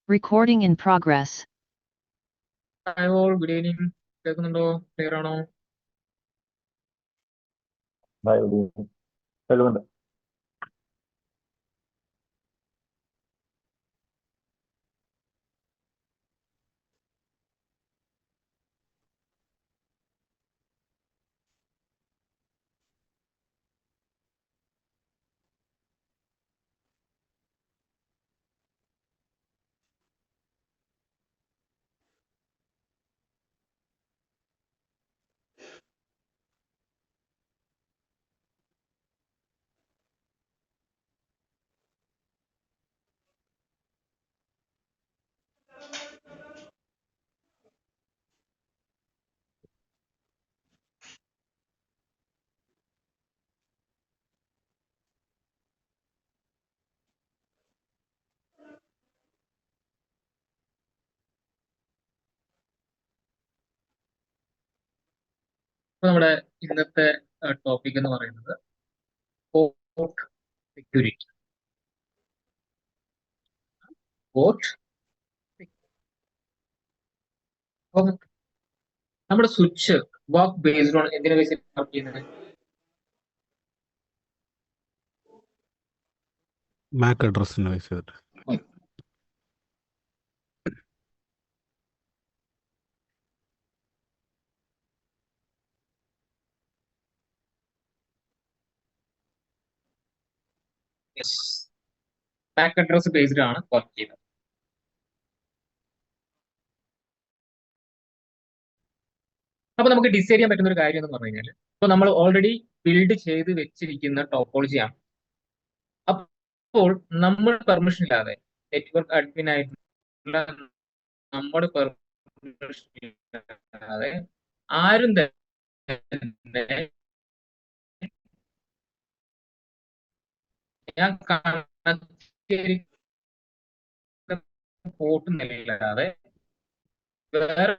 Recording in progress. Hi all, good evening. കേൾക്കുന്നുണ്ടോ? Clear ആണോ? Hi good evening. കേൾക്കുന്നുണ്ട്. അപ്പൊ നമ്മുടെ ഇന്നത്തെ ടോപ്പിക് എന്ന് പറയുന്നത് പോർട്ട് സെക്യൂരിറ്റി. പോർട്ട് അപ്പം നമ്മുടെ സ്വിച്ച് വർക്ക് ബേസ്ഡ് ഓൺ എന്തിനെ വെച്ച് വർക്ക് ചെയ്യുന്നത്? മാക് അഡ്രസ്സിനെ ബേസ് ചെയ്തിട്ട്. മാക് അഡ്രസ് ബേസ്ഡ് ആണ് വർക്ക് ചെയ്യുന്നത്. അപ്പൊ നമുക്ക് ഡിസൈഡ് ചെയ്യാൻ പറ്റുന്ന ഒരു കാര്യം എന്ന് പറഞ്ഞു കഴിഞ്ഞാൽ, ഇപ്പൊ നമ്മൾ ഓൾറെഡി ബിൽഡ് ചെയ്ത് വെച്ചിരിക്കുന്ന ടോപ്പോളജിയാണ്. അപ്പോൾ നമ്മൾ പെർമിഷൻ ഇല്ലാതെ നെറ്റ്വർക്ക് അഡ്മിൻ ആയിട്ടുള്ള നമ്മുടെ പെർമിഷൻ ഇല്ലാതെ ആരും തന്നെ ഞാൻ പോർട്ട് നിലയില്ലാതെ വേറെ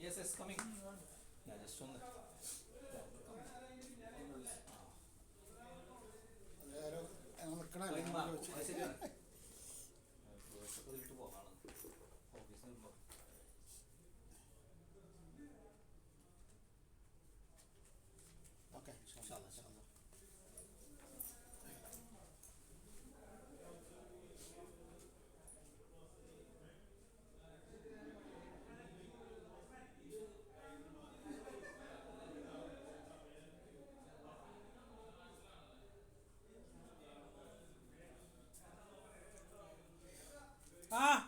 Yes, it's coming. Yeah, just on the. Okay, inshallah. Ah!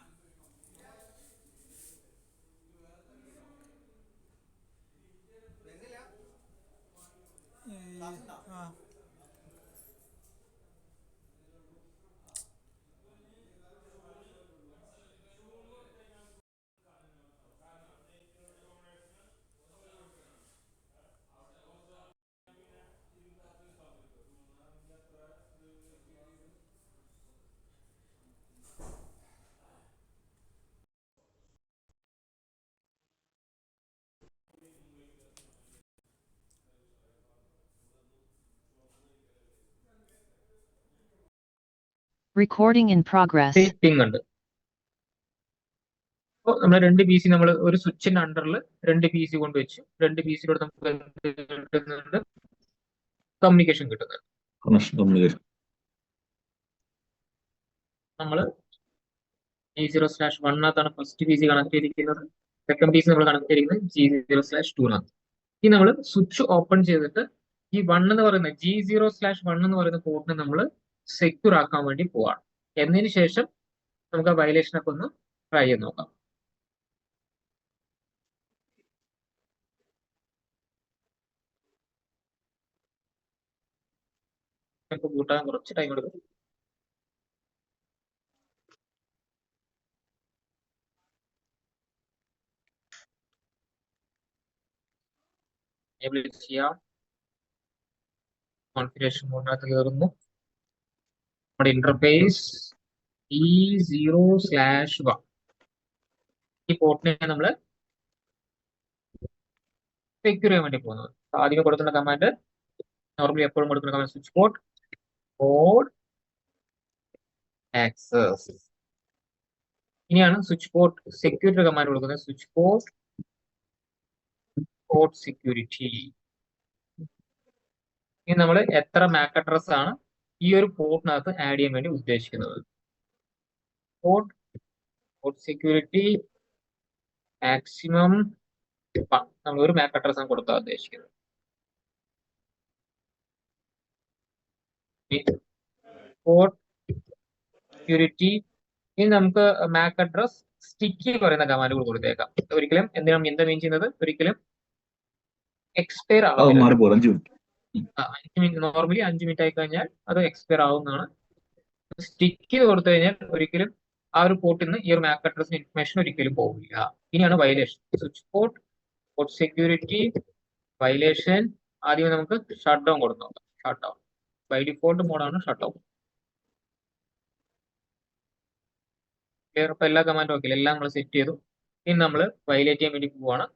Recording in progress. Ping ഉണ്ട്. അപ്പോൾ നമ്മൾ 2 PC നമ്മൾ ഒരു സ്വിച്ചിന്റെ അണ്ടറിൽ 2 PC കൊണ്ട് വെച്ചു. 2 PC യിലൂടെ നമുക്ക് കിട്ടുന്നുണ്ട്, കമ്മ്യൂണിക്കേഷൻ കിട്ടുന്നുണ്ട്. നമ്മൾ G0/1 first P C connect ചെയ്തിരിക്കുന്നത്. സെക്കൻഡ് പി സി നമ്മൾ കണക്ട് ചെയ്തിരിക്കുന്നത് G0/2. ഇനി നമ്മൾ സ്വിച്ച് ഓപ്പൺ ചെയ്തിട്ട് ഈ G0/1 എന്ന് പറയുന്ന പോർട്ടിനെ നമ്മൾ സെക്യൂർ ആക്കാൻ വേണ്ടി പോവാണ്. എന്നതിന് ശേഷം നമുക്ക് ആ വയലേഷൻ ഒക്കെ ഒന്ന് ട്രൈ ചെയ്ത് നോക്കാം. കൂട്ടാൻ കുറച്ച് ടൈം എടുക്കും. ചെയ്യാം. കോൺഫിഗറേഷൻ മോഡിനകത്ത് കയറുന്നു. നമ്മുടെ ഇന്റർഫേസ് G0/1 ഈ പോർട്ടിനെ നമ്മൾ സെക്യൂർ ചെയ്യാൻ വേണ്ടി പോകുന്നത്. ആദ്യം കൊടുക്കുന്ന കമാൻഡ് നോർമലി എപ്പോഴും കൊടുക്കുന്ന കമാൻഡ് സ്വിച്ച് പോർട്ട് ആക്സസ്. ഇനിയാണ് സ്വിച്ച് പോർട്ട് സെക്യൂരിറ്റി കമാൻഡ് കൊടുക്കുന്നത്. Switch port security. ഇനി നമ്മൾ എത്ര മാക് അഡ്രസ് ആണ് ഈ ഒരു പോർട്ടിനകത്ത് ആഡ് ചെയ്യാൻ വേണ്ടി ഉദ്ദേശിക്കുന്നത്. പോർട്ട് സെക്യൂരിറ്റി മാക്സിമം നമ്മൾ ഒരു മാക് അഡ്രസ് ആണ് കൊടുക്കാൻ ഉദ്ദേശിക്കുന്നത്. Port security. ഇനി നമുക്ക് മാക് അഡ്രസ് സ്റ്റിക്കി പറയുന്ന കമാൻഡ് കൊടുത്തേക്കാം. ഒരിക്കലും എന്താ മീൻ ചെയ്യുന്നത്, ഒരിക്കലും എക്സ്പയർ ആവും. നോർമലി 5 മിനിറ്റ് ആയി കഴിഞ്ഞാൽ അത് എക്സ്പയർ ആവുന്നതാണ്. സ്റ്റിക്ക് കൊടുത്തു കഴിഞ്ഞാൽ ഒരിക്കലും ആ ഒരു പോർട്ടിൽ നിന്ന് ഈ ഒരു മാക് അഡ്രസ്സിന് ഇൻഫർമേഷൻ ഒരിക്കലും പോകില്ല. ഇനിയാണ് violation. Switch port security violation. ആദ്യം നമുക്ക് ഷട്ട് ഡൗൺ കൊടുത്തു നോക്കാം. ഷട്ട് ഡൗൺ ബൈ ഡിഫോൾട്ട് മോഡാണ് ഷട്ട് ഡൗൺ. ക്ലിയർ. ഇപ്പൊ എല്ലാ കമാൻഡും ഓക്കെ, എല്ലാം നമ്മൾ സെറ്റ് ചെയ്തു. ഇനി നമ്മൾ വയലേറ്റ് ചെയ്യാൻ വേണ്ടി പോവാണ്.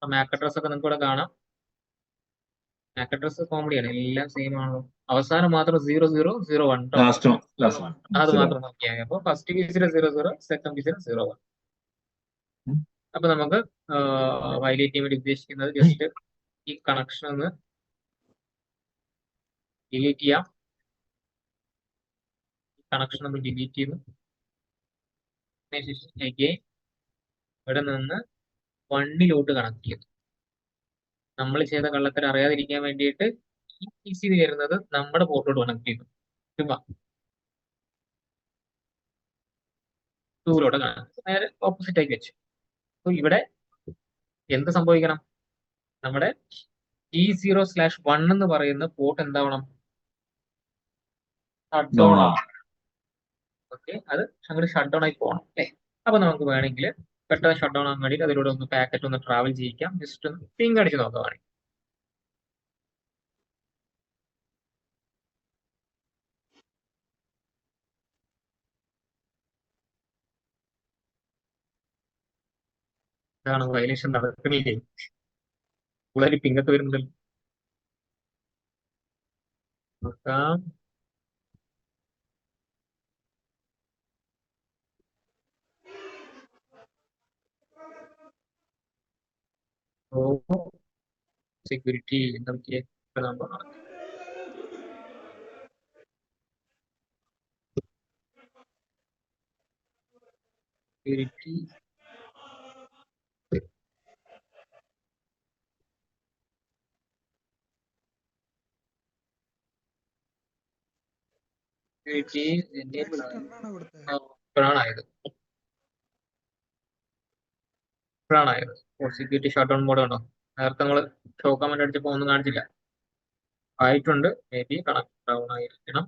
മാക് അഡ്രസ് ഒക്കെ നിങ്ങൾക്ക് ഇവിടെ കാണാം. മാക് അഡ്രസ് കോമഡിയാണ്, എല്ലാം സെയിം ആണല്ലോ. അവസാനം മാത്രം 0001 അത് മാത്രം നോക്കിയാൽ. അപ്പൊ ഫസ്റ്റ് പീസിലെ 00, സെക്കൻഡ് പീസിലെ 01. അപ്പൊ നമുക്ക് വയലേറ്റ് ചെയ്യാൻ വേണ്ടി ഉദ്ദേശിക്കുന്നത് ജസ്റ്റ് ഈ കണക്ഷൻ ഒന്ന് ഡിലീറ്റ് ചെയ്യാം. കണക്ഷൻ നമ്മൾ ഡിലീറ്റ് ചെയ്തു. ഇവിടെ നിന്ന് 1 കണക്ട് ചെയ്തു. നമ്മൾ ചെയ്ത കള്ളത്തരം അറിയാതിരിക്കാൻ വേണ്ടിയിട്ട് ഈ പി സി വരുന്നത് നമ്മുടെ പോർട്ടോട് കണക്ട് ചെയ്തു. 2 കണക്ട് നേരെ ഓപ്പോസിറ്റ് ആക്കി വെച്ചു. അപ്പൊ ഇവിടെ എന്ത് സംഭവിക്കണം, നമ്മുടെ G0/1 എന്ന് പറയുന്ന പോർട്ട് എന്താവണം, ഷട്ട് ഡൗൺ ആവണം. ഓക്കെ, അത് അങ്ങോട്ട് ഷട്ട് ഡൗൺ ആയി പോകണം അല്ലേ. അപ്പൊ നമുക്ക് വേണമെങ്കിൽ പെട്ടെന്ന് ഷട്ട് ഡൗൺ ആകാൻ വേണ്ടിയിട്ട് അതിലൂടെ ഒന്ന് പാക്കറ്റ് ഒന്ന് ട്രാവൽ ചെയ്യിക്കാം. ജസ്റ്റ് ഒന്ന് പിങ് അടിച്ച് നോക്കാം. ഇതാണ് വയലേഷൻ നടക്കുന്നില്ലേ, വളരെ പിങ്ങൊക്കെ വരുന്നുണ്ടല്ലോ. നോക്കാം. സെക്യൂരിറ്റി നമുക്ക് സെക്യൂരിറ്റി ഇപ്പോഴാണായത്. സെക്യൂരിറ്റി ഷട്ട് ഡൗൺ മോഡ് ഉണ്ടോ? നേരത്തെ നമ്മൾ ഷോ കമാൻഡ് അടിച്ചപ്പോൾ ഒന്നും കാണിച്ചില്ല. ആയിട്ടുണ്ട്, മേ ബി കണക്ട് ഡൗൺ ആയിരിക്കണം.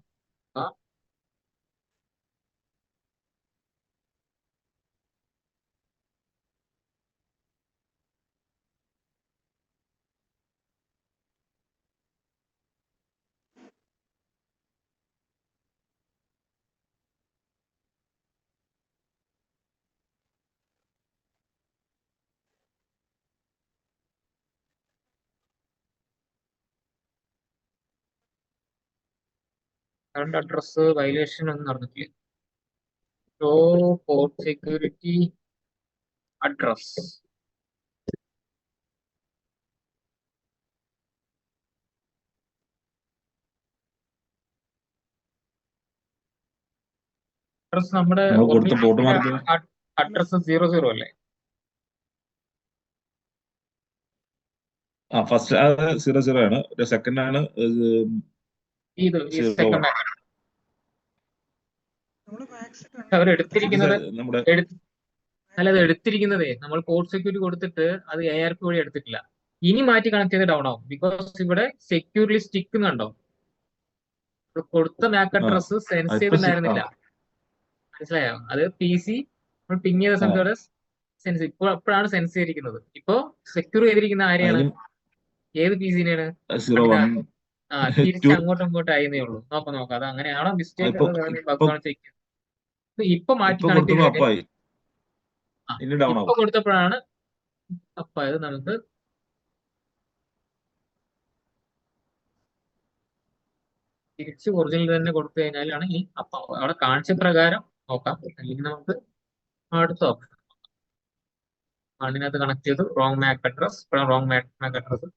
കറണ്ട് അഡ്രസ് വയലേഷൻ ഒന്നും നടന്നിട്ടില്ല. Show port security address. Address നമ്മുടെ നമ്മൾ കൊടുത്ത പോർട്ട് മാർക്ക് അഡ്രസ് 00 അല്ലേ? ഫസ്റ്റ് അത് 00 ആണ്. സെക്കൻഡ് ആണ് ഇത് ഈ 01. സെക്കൻഡ് അവരെടുത്തിരിക്കുന്നത് നമ്മുടെ അത് എടുത്തിരിക്കുന്നതേ നമ്മൾ പോർട്ട് സെക്യൂരിറ്റി കൊടുത്തിട്ട് അത് ARP വഴി എടുത്തിട്ടില്ല. ഇനി മാറ്റി കണക്ട് ചെയ്ത് ഡൗൺ ആവും. ബിക്കോസ് ഇവിടെ സെക്യൂർലി സ്റ്റിക്ക് കണ്ടോ, കൊടുത്ത മാക് അഡ്രസ് സെൻസ് ചെയ്തിട്ടുണ്ടായിരുന്നില്ല. മനസ്സിലായോ? അത് PC നമ്മൾ പിങ് ചെയ്ത സമയത്തോടെ സെൻസ് അപ്പോഴാണ് സെൻസ് ചെയ്തിരിക്കുന്നത്. ഇപ്പോ സെക്യൂർ ചെയ്തിരിക്കുന്ന ആരെയാണ്? ഏത് PCനെയാണ്? തിരിച്ച് അങ്ങോട്ടും ഇങ്ങോട്ടും ആയിരുന്നേ ഉള്ളൂ. നോക്കാം അത് അങ്ങനെയാണോ മിസ്റ്റേക്ക് ചെക്ക്. ഇപ്പൊ മാറ്റി കണക്ട് ചെയ്ത് ഇപ്പൊ കൊടുത്തപ്പോഴാണ് അപ്പായത്. നമുക്ക് തിരിച്ച് ഒറിജിനൽ തന്നെ കൊടുത്തു കഴിഞ്ഞാലാണ് ഈ അപ്പം അവിടെ കാണിച്ച പ്രകാരം നോക്കാം. അല്ലെങ്കിൽ നമുക്ക് അടുത്ത ഓപ്ഷൻ അതിനകത്ത് കണക്ട് ചെയ്തു wrong Mac address. Wrong Mac address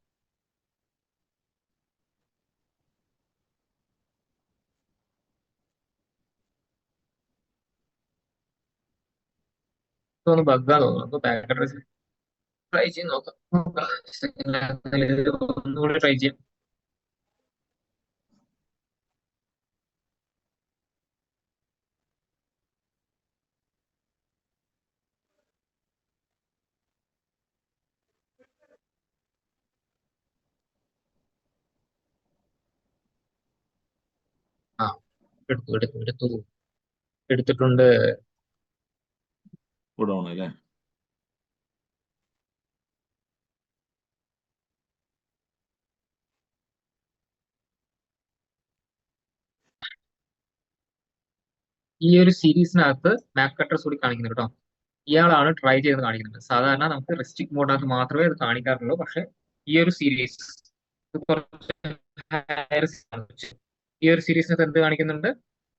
ഒന്ന് ബഗ്ഗാ തോന്നുന്നു. അപ്പൊ ബാക്ക് അഡ്രസ് ട്രൈ ചെയ്ത് നോക്കാം. ഒന്നുകൂടി ട്രൈ ചെയ്യാം. എടുത്തിട്ടുണ്ട്. അല്ലേ? ഈ ഒരു സീരീസിനകത്ത് മാക് അഡ്രസ് കൂടി കാണിക്കുന്നത് കേട്ടോ. ഇയാളാണ് ട്രൈ ചെയ്ത് കാണിക്കുന്നത്. സാധാരണ നമുക്ക് റെസ്ട്രിക്ട് മോഡിനകത്ത് മാത്രമേ അത് കാണിക്കാറുള്ളൂ. പക്ഷെ ഈ ഒരു സീരീസ് ഈ ഒരു സീരീസിനകത്ത് എന്ത് കാണിക്കുന്നുണ്ട്?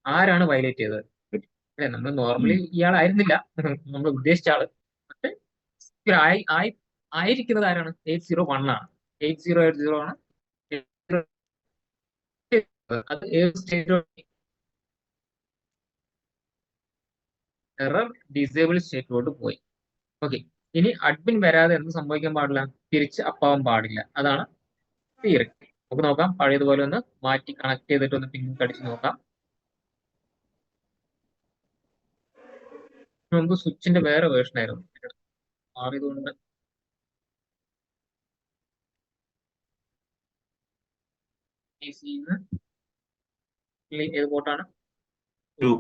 ആരാണ് വയലേറ്റ് ചെയ്തത്? അല്ലെ, നമ്മൾ നോർമലി ഇയാളായിരുന്നില്ല നമ്മൾ ഉദ്ദേശിച്ച ആള്. പക്ഷെ ആയിരിക്കുന്നത് ആരാണ്? 801 ആണ്. 8080 ആണ്. അത് ഏത് സ്റ്റേറ്റ്? എറർ ഡിസേബിൾ സ്റ്റേറ്റിലോട്ട് പോയി. ഓക്കെ, ഇനി അഡ്മിൻ വരാതെ എന്ത് സംഭവിക്കാൻ പാടില്ല? തിരിച്ച് അപ്പാവാൻ പാടില്ല. അതാണ് തിയറി. നമുക്ക് നോക്കാം. പഴയതുപോലെ ഒന്ന് മാറ്റി കണക്ട് ചെയ്തിട്ട് ഒന്ന് പിങ് അടിച്ച് നോക്കാം. നമുക്ക് സ്വിച്ചിന്റെ വേറെ വേർഷൻ ആയിരുന്നു മാറിയതുകൊണ്ട് ഏത് പോർട്ടാണ്? 2.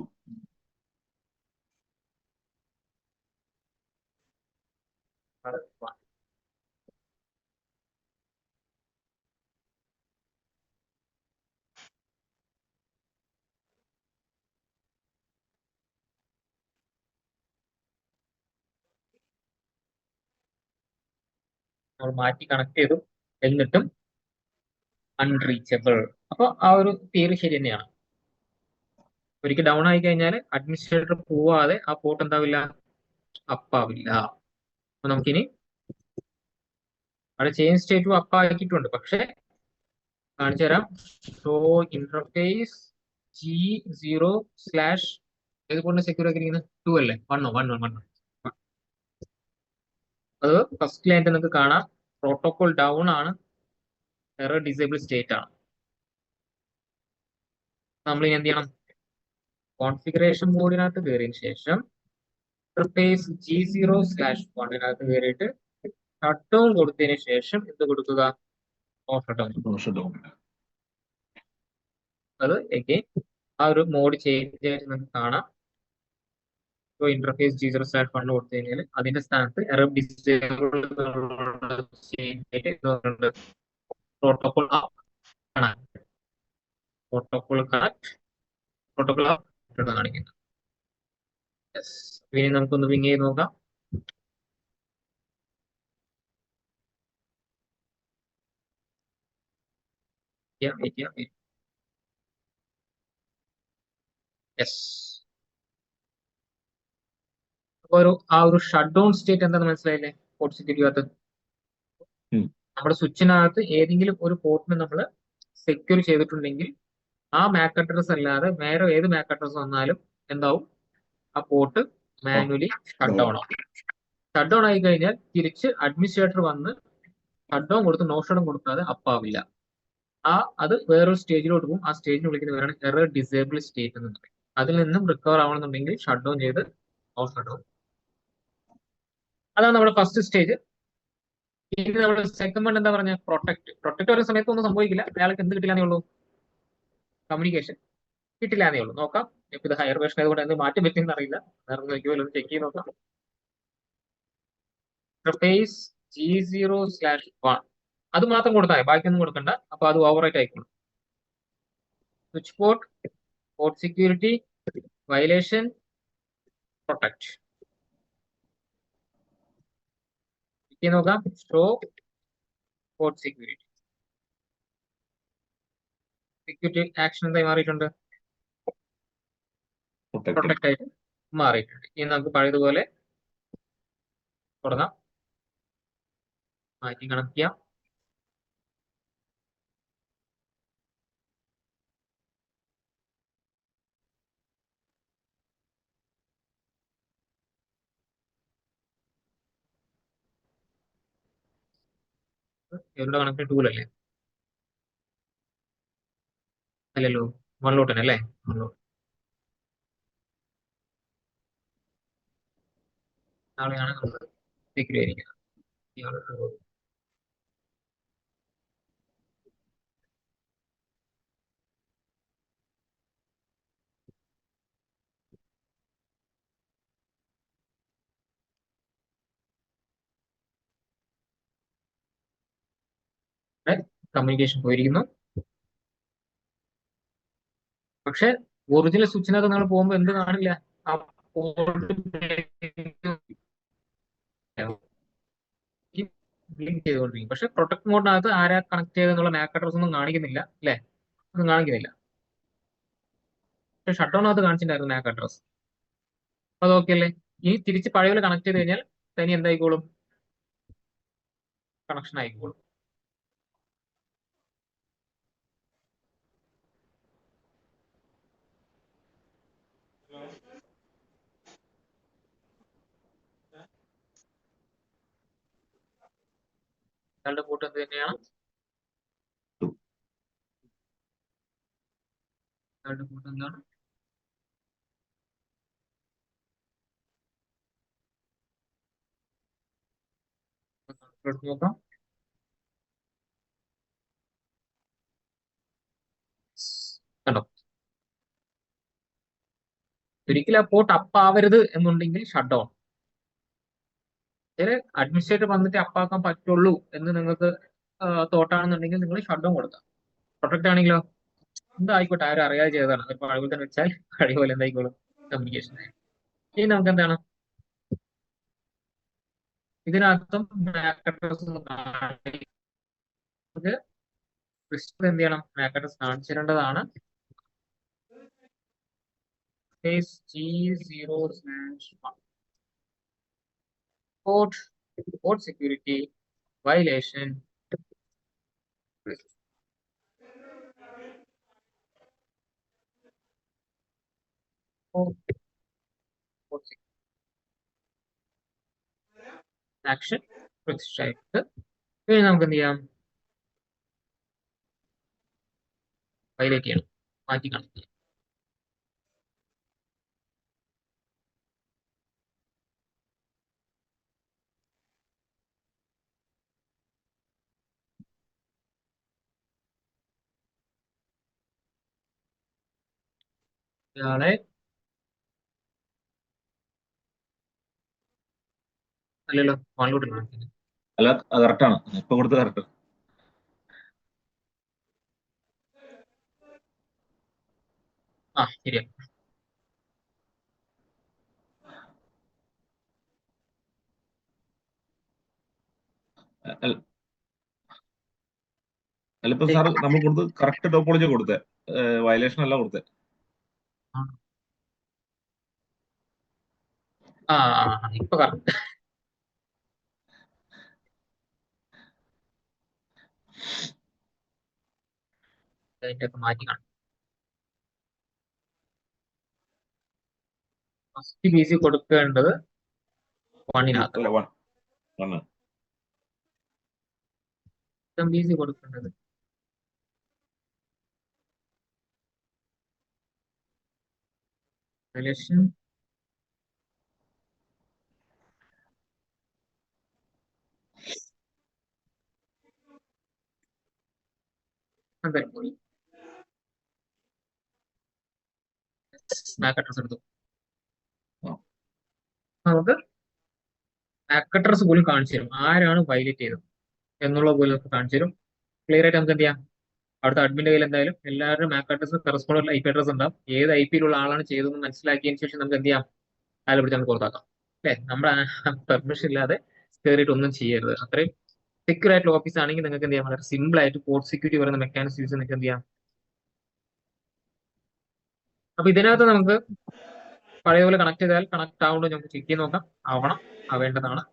നമ്മൾ മാറ്റി കണക്ട് ചെയ്തു. എന്നിട്ടും അൺറീച്ചബിൾ. അപ്പൊ ആ ഒരു തിയറി ശരി തന്നെയാണ്. ഒരിക്കൽ ഡൗൺ ആയി കഴിഞ്ഞാൽ അഡ്മിനിസ്ട്രേറ്റർ പോവാതെ ആ പോർട്ട് എന്താവില്ല? അപ്പാവില്ല. അപ്പൊ നമുക്കിനി അവിടെ ചേഞ്ച് സ്റ്റേറ്റും അപ്പാക്കിയിട്ടുണ്ട്. പക്ഷെ കാണിച്ചു തരാം. ഷോ ഇന്റർഫേസ് G0/ ഏത് പോർട്ടിനെ സെക്യൂർ ആക്കിയിരിക്കുന്നത്? 2 അല്ലേ? 1 അത് ഫസ്റ്റ് ലൈൻ നിങ്ങൾക്ക് കാണാം. പ്രോട്ടോകോൾ ഡൗൺ ആണ്. എറർ ഡിസേബിൾ സ്റ്റേറ്റ് ആണ്. നമ്മൾ ഇനി എന്ത് ചെയ്യണം? കോൺഫിഗറേഷൻ മോഡിനകത്ത് കയറിയതിനു ശേഷം ഇന്റർഫേസ് G0/1 കയറിയിട്ട് ഷട്ട് ഡൗൺ കൊടുത്തതിന് ശേഷം എന്ത് കൊടുക്കുക? Shut down. അത് എഗെയിൻ ആ ഒരു മോഡ് ചേഞ്ച് ആയിട്ട് നമുക്ക് കാണാം. ഇന്റർഫേസ് G0/1 കൊടുത്തു കഴിഞ്ഞാൽ അതിന്റെ സ്ഥാനത്ത് എറർ ഡിസേബിൾ പ്രോട്ടോകോൾ കാണിക്കുന്നത്. ഇനി നമുക്കൊന്ന് പിങ് ചെയ്ത് നോക്കാം. അപ്പൊ ആ ഒരു ഷട്ട് ഡൗൺ സ്റ്റേറ്റ് എന്താണെന്ന് മനസ്സിലായില്ലേ? പോർട്ട് സെക്യൂരിറ്റിക്കകത്ത് നമ്മുടെ സ്വിച്ചിനകത്ത് ഏതെങ്കിലും ഒരു പോർട്ടിന് നമ്മൾ സെക്യൂർ ചെയ്തിട്ടുണ്ടെങ്കിൽ ആ മാക് അഡ്രസ് അല്ലാതെ വേറെ ഏത് മാക് അഡ്രസ് വന്നാലും എന്താവും? ആ പോർട്ട് മാനുവലി ഷട്ട് ഡൗൺ ആവും. ഷട്ട് ഡൗൺ ആയി കഴിഞ്ഞാൽ തിരിച്ച് അഡ്മിനിസ്ട്രേറ്റർ വന്ന് ഷട്ട് ഡൗൺ കൊടുത്ത് നോ ഷട്ട് ഡൗൺ കൊടുക്കാതെ അപ്പാവില്ല. അത് വേറൊരു സ്റ്റേജിലോട്ട് പോകും. ആ സ്റ്റേജിന് വിളിക്കുന്ന പേരാണ് എറർ ഡിസേബിൾ സ്റ്റേറ്റ് എന്ന് പറയും. അതിൽ നിന്നും റിക്കവർ ആവണമെന്നുണ്ടെങ്കിൽ ഷട്ട് ഡൗൺ ചെയ്ത് നോ ഷട്ട് ഡൗൺ. അതാണ് നമ്മുടെ ഫസ്റ്റ് സ്റ്റേജ്. ഇനി നമ്മുടെ സെക്കൻഡ് വൺ എന്താ പറഞ്ഞ പ്രൊട്ടക്ട്. പ്രൊട്ടക്ട് വരുന്ന സമയത്ത് ഒന്നും സംഭവിക്കില്ല. അയാൾക്ക് എന്ത് കിട്ടില്ലാന്നേ ഉള്ളൂ? കമ്മ്യൂണിക്കേഷൻ കിട്ടില്ലാന്നേ ഉള്ളൂ. നോക്കാം. ഇപ്പൊ ഇത് ഹയർ വേർഷൻ ആയതുകൊണ്ട് എന്ത് മാറ്റം പറ്റുമെന്ന് അറിയില്ല. നേരെ നോക്കിയോ ചെക്ക് ചെയ്ത് നോക്കാം. ഇന്റർഫേസ് G0/1 അത് മാത്രം കൊടുത്താൽ ബാക്കിയൊന്നും കൊടുക്കണ്ട. അപ്പൊ അത് ഓവറൈറ്റ് ആയിക്കോളും. Switch port, port security, violation, protect. നോക്കാം. Show port security. Security action എന്തായി മാറിയിട്ടുണ്ട്? പ്രൊട്ടക്ട് ആയിട്ട് മാറിയിട്ടുണ്ട്. ഇനി നമുക്ക് പഴയതുപോലെ തുടങ്ങാം. മാറ്റി കണക്ട് ചെയ്യാം. ഇവരുടെ കണക്ട് 2 അല്ലേ? അല്ലല്ലോ, 1 തന്നെ അല്ലേ? 1 നാളെയാണ് നമ്മൾ സെക്യൂർ ആയിരിക്കുന്നത്. കമ്മ്യൂണിക്കേഷൻ പോയിരിക്കുന്നു. പക്ഷെ ഒറിജിനൽ സ്വിച്ചിനകത്ത് നമ്മൾ പോകുമ്പോൾ എന്ത് കാണില്ല? ആ ബ്ലിങ്ക് ചെയ്തുകൊണ്ടിരിക്കും. പക്ഷെ പ്രൊട്ടക്ട് മോഡിനകത്ത് ആരാ കണക്ട് ചെയ്തെന്നുള്ള മാക് അഡ്രസ് ഒന്നും കാണിക്കുന്നില്ല അല്ലെ? ഒന്നും കാണിക്കുന്നില്ല. പക്ഷെ ഷട്ട് ഡൗണിനകത്ത് കാണിച്ചിട്ടുണ്ടായിരുന്നു മാക് അഡ്രസ്. അത് ഓക്കെ അല്ലേ? ഈ തിരിച്ച് പഴയ കണക്ട് ചെയ്ത് കഴിഞ്ഞാൽ തനി എന്തായിക്കോളും? കണക്ഷൻ ആയിക്കോളും. നിങ്ങളുടെ പോർട്ട് എന്ത് തന്നെയാണ്? നിങ്ങളുടെ പോർട്ട് എന്താണ്? നോക്കാം. കണ്ടോ? ഒരിക്കലും ആ പോർട്ട് അപ്പ് ആവരുത് എന്നുണ്ടെങ്കിൽ ഷട്ട് ഡൗൺ. അഡ്മിനിസ്ട്രേറ്റർ വന്നിട്ട് അപ്പാക്കാൻ പറ്റുള്ളൂ എന്ന് നിങ്ങൾക്ക് തോട്ടാണെന്നുണ്ടെങ്കിൽ നിങ്ങൾ ഷട്ട് ഡൗൺ കൊടുക്കാം. പ്രൊട്ടക്ട് ആണെങ്കിലോ എന്തായിക്കോട്ടെ, ആരും അറിയാതെ ചെയ്തതാണ്. ഒരു പഴയ തന്നെ വെച്ചാൽ പഴയ പോലെ എന്തായിക്കോളും? കമ്മ്യൂണിക്കേഷൻ. ഇനി നമുക്ക് എന്താണ് ഇതിനകത്തും എന്ത് ചെയ്യണം? മാക് അഡ്രസ് കാണിച്ചു തരേണ്ടതാണ്. G0/1 port security violation. Action ആയിട്ട് ഇനി നമുക്ക് എന്ത് ചെയ്യാം? വയലേറ്റ് ചെയ്യണം. മാറ്റി കണക്ട് ചെയ്യാം. ഇയാളെ അല്ലല്ലോ, വൺലോട്ട് കാണിക്കുന്നത്. അല്ല, കറക്റ്റാണ്. ഇപ്പൊ കൊടുത്തത് കറക്റ്റ്. ആ ശരിയാ. അല്ലിപ്പോ സാർ നമ്മൾ കൊടുത്തത് കറക്റ്റ് ടോപ്പോളജി കൊടുത്തേ, വയലേഷൻ അല്ല കൊടുത്തേ. ഇപ്പൊ കറക്റ്റ്. മാറ്റി കാണും. ഫസ്റ്റ് ബി സി കൊടുക്കേണ്ടത് 1-നകത്ത്. അല്ല 1 ബി സി കൊടുക്കേണ്ടത് റിലേഷൻ മാക് അഡ്രസ് എടുത്തു. നമുക്ക് മാക് അഡ്രസ് പോലും കാണിച്ചു തരും, ആരാണ് വയലേറ്റ് ചെയ്തത് എന്നുള്ള പോലും നമുക്ക് കാണിച്ചു തരും. ക്ലിയർ ആയിട്ട് നമുക്ക് എന്ത് ചെയ്യാം, അവിടുത്തെ അഡ്മിന്റെ കയ്യിൽ എന്തായാലും എല്ലാവരുടെയും മാക് അഡ്രസ് കറസ്പോണ്ടുള്ള IP അഡ്രസ് ഉണ്ടാവും. ഏത് IP-ലുള്ള ആളാണ് ചെയ്തതെന്ന് മനസ്സിലാക്കിയതിന് ശേഷം നമുക്ക് എന്ത് ചെയ്യാം, അതിനെ പിടിച്ച് നമുക്ക് പുറത്താക്കാം. അല്ലെ, നമ്മുടെ പെർമിഷൻ ഇല്ലാതെ കയറിയിട്ട് ഒന്നും ചെയ്യരുത്. അത്രയും സെക്യൂർ ആയിട്ടുള്ള ഓഫീസ് ആണെങ്കിൽ നിങ്ങൾക്ക് എന്ത് ചെയ്യാം, വളരെ സിമ്പിൾ ആയിട്ട് പോർട്ട് സെക്യൂരിറ്റി പറയുന്ന മെക്കാനിസം യൂസ് നിങ്ങൾക്ക് എന്ത് ചെയ്യാം. അപ്പൊ ഇതിനകത്ത് നമുക്ക് പഴയ പോലെ കണക്ട് ചെയ്താൽ കണക്ട് ആവുന്നത് നമുക്ക് ചെക്ക് ചെയ്ത് നോക്കാം. ആവേണ്ടതാണ്.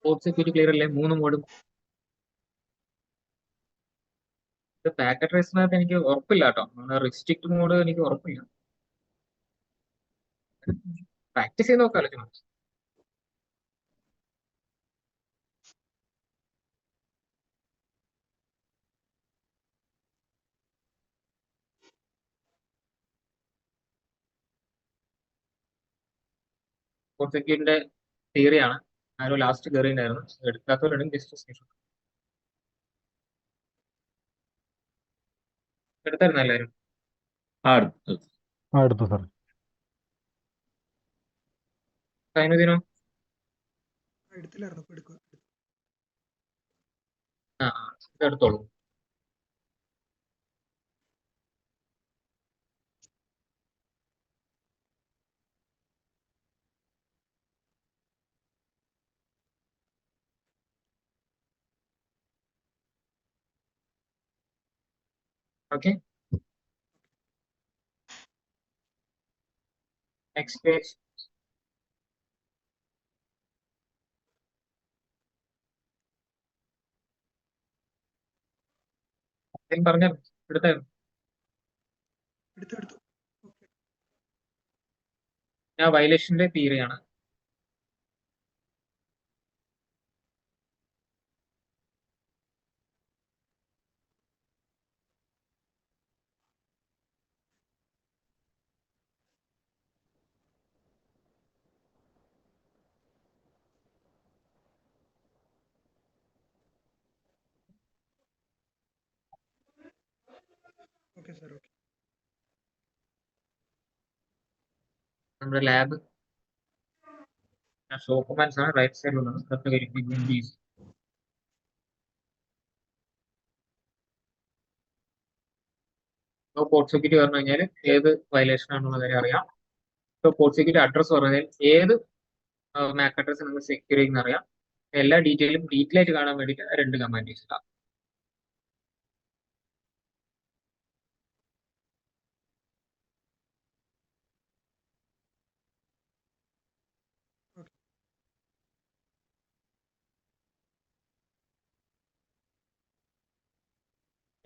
പോർട്ട് സെക്യൂരിറ്റി ക്ലിയർ അല്ലേ? 3 മോഡും. പാക്കറ്റ് ട്രേസിനകത്ത് എനിക്ക് ഉറപ്പില്ല കേട്ടോ, റിസ്ട്രിക്ട് മോഡ് എനിക്ക് ഉറപ്പില്ല. പ്രാക്ടീസ് ചെയ്ത് നോക്കാമല്ലോ ചുമ്മാ. പോർട്ട് സെക്യൂരിറ്റിന്റെ തിയറിയാണ്, ആരോ ലാസ്റ്റ് കയറിയിട്ടുണ്ടായിരുന്നു. എടുക്കാത്തവരുണ്ടെങ്കിൽ ജസ്റ്റ് സ്ക്രീൻഷോട്ട് എടുത്തായിരുന്നു എല്ലാവരും. എടുത്തു സാർ. സൈനുദ്ദീനോ? എടുത്തില്ലായിരുന്നു, ഇപ്പൊ എടുക്കുക. ഇത് എടുത്തോളൂ. Okay, next page. പറഞ്ഞ എടുത്തായിരുന്നു. എടുത്തു. ഓക്കെ. ഞാൻ വയലേഷന്റെ തിയറിയാണ്. Okay sir, okay. നമ്മുടെ ലാബ് ഷോപ്പ്മാൻസ് ആണ്, റൈറ്റ് സൈഡിലുള്ളത്. പോർട്ട് സെക്യൂരിറ്റി പറഞ്ഞു കഴിഞ്ഞാൽ ഏത് വയലേഷൻ ആണെന്നുള്ള കാര്യം അറിയാം. പോർട്ട് സെക്യൂരിറ്റി അഡ്രസ് പറഞ്ഞാൽ ഏത് മാക് അഡ്രസ് നമ്മൾ സെക്യൂർ ചെയ്യുന്ന അറിയാം. എല്ലാ ഡീറ്റെയിലും ഡീറ്റെയിൽ ആയിട്ട് കാണാൻ വേണ്ടിയിട്ട് 2 കമാൻഡ് യൂസ് ചെയ്യാം.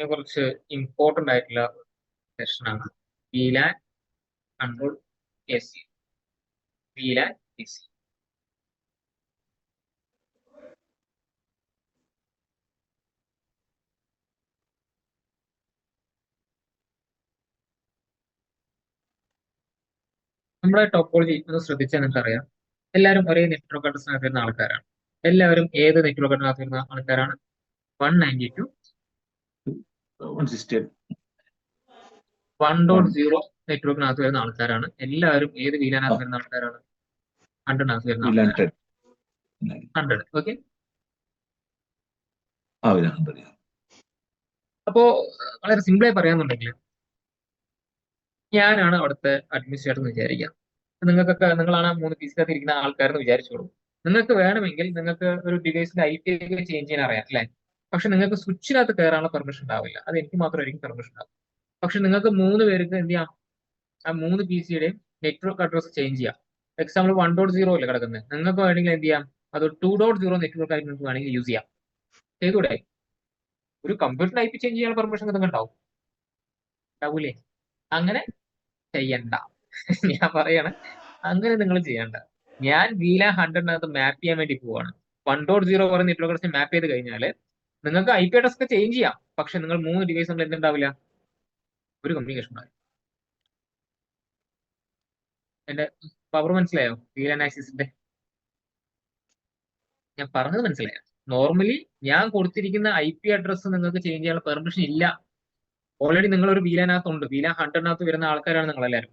കുറച്ച് ഇമ്പോർട്ടന്റ് ആയിട്ടുള്ള സെഷനാണ് VLAN control AC. VLAN AC. നമ്മുടെ ടോപ്പോളജി ഒന്ന് ശ്രദ്ധിച്ചാൽ നിങ്ങൾക്ക് അറിയാം, എല്ലാവരും ഒരേ നെറ്റ്വർക്ക് അഡ്രസ്സിനകത്ത് വരുന്ന ആൾക്കാരാണ്. എല്ലാവരും ഏത് നെറ്റ്വർക്ക് അഡ്രസ്സിനകത്ത് വരുന്ന ആൾക്കാരാണ്? 192.168. 1.0 നെറ്റ്വർക്കിനകത്ത് വരുന്ന ആൾക്കാരാണ്. എല്ലാവരും ഏത് ആ വീലാനകത്ത് വരുന്ന ആൾക്കാരാണ്? 100-നകത്ത് വരുന്ന വിലാൻ ആൾക്കാരാണ്. 10. 100. ഓക്കെ. ആ വിലാൻ 100. അപ്പോ വളരെ സിമ്പിളായി പറയാന്നുണ്ടെങ്കിൽ ഞാനാണ് അവിടുത്തെ അഡ്മിനിസ്ട്രേറ്റർ എന്ന് വിചാരിക്കാം. നിങ്ങൾക്കൊക്കെ നിങ്ങളാണ് ആ 3 പീസിനകത്ത് ഇരിക്കുന്ന ആൾക്കാരെന്ന് വിചാരിച്ചോളൂ. നിങ്ങൾക്ക് വേണമെങ്കിൽ നിങ്ങൾക്ക് ഒരു ഡിവൈസിന്റെ IP ഒക്കെ ചേഞ്ച് ചെയ്യാൻ അറിയാം അല്ലെ? പക്ഷെ നിങ്ങൾക്ക് സ്വിച്ചിനകത്ത് കയറാനുള്ള പെർമിഷൻ ഉണ്ടാവില്ല. അത് എനിക്ക് മാത്രമായിരിക്കും പെർമിഷൻ ഉണ്ടാവും. പക്ഷെ നിങ്ങൾക്ക് 3 പേർക്ക് എന്ത് ചെയ്യാം? ആ 3 PC-യുടെയും നെറ്റ്വർക്ക് അഡ്രസ് ചേഞ്ച് ചെയ്യാം. എക്സാമ്പിൾ 1.0 അല്ലേ കിടക്കുന്നത്, നിങ്ങൾക്ക് വേണമെങ്കിൽ എന്ത് ചെയ്യാം? അത് 2.0 നെറ്റ്വർക്ക് ആയിട്ട് നിങ്ങൾക്ക് വേണമെങ്കിൽ യൂസ് ചെയ്യാം. ചെയ്തൂടെ? ഒരു കമ്പ്യൂട്ടറിന് IP ചേഞ്ച് ചെയ്യാനുള്ള പെർമിഷൻ നിങ്ങൾക്ക് ഉണ്ടാവും. ഉണ്ടാവൂലേ? അങ്ങനെ ചെയ്യണ്ട. ഞാൻ പറയാണ്, അങ്ങനെ നിങ്ങൾ ചെയ്യണ്ട. ഞാൻ VLAN 100-നകത്ത് മാപ്പ് ചെയ്യാൻ വേണ്ടി പോവാണ്. 1.0 പറയുന്ന നെറ്റ്വർക്ക് അഡ്രസ് മാപ്പ് ചെയ്ത് കഴിഞ്ഞാൽ നിങ്ങൾക്ക് IP അഡ്രസ് ഒക്കെ ചേഞ്ച് ചെയ്യാം. പക്ഷെ നിങ്ങൾ 3 ഡിവൈസ് തമ്മിൽ എന്തുണ്ടാവില്ല? ഒരു കമ്മ്യൂണിക്കേഷൻ ഉണ്ടാവില്ല. എന്റെ പവർ മനസ്സിലായോ? VLAN ആക്സിസിന്റെ ഞാൻ പറഞ്ഞത് മനസ്സിലായോ? നോർമലി ഞാൻ കൊടുത്തിരിക്കുന്ന IP അഡ്രസ് നിങ്ങൾക്ക് ചേഞ്ച് ചെയ്യാനുള്ള പെർമിഷൻ ഇല്ല. ഓൾറെഡി നിങ്ങൾ ഒരു VLAN-നകത്ത് ഉണ്ട്. VLAN 100-നകത്ത് വരുന്ന ആൾക്കാരാണ് നിങ്ങൾ എല്ലാവരും.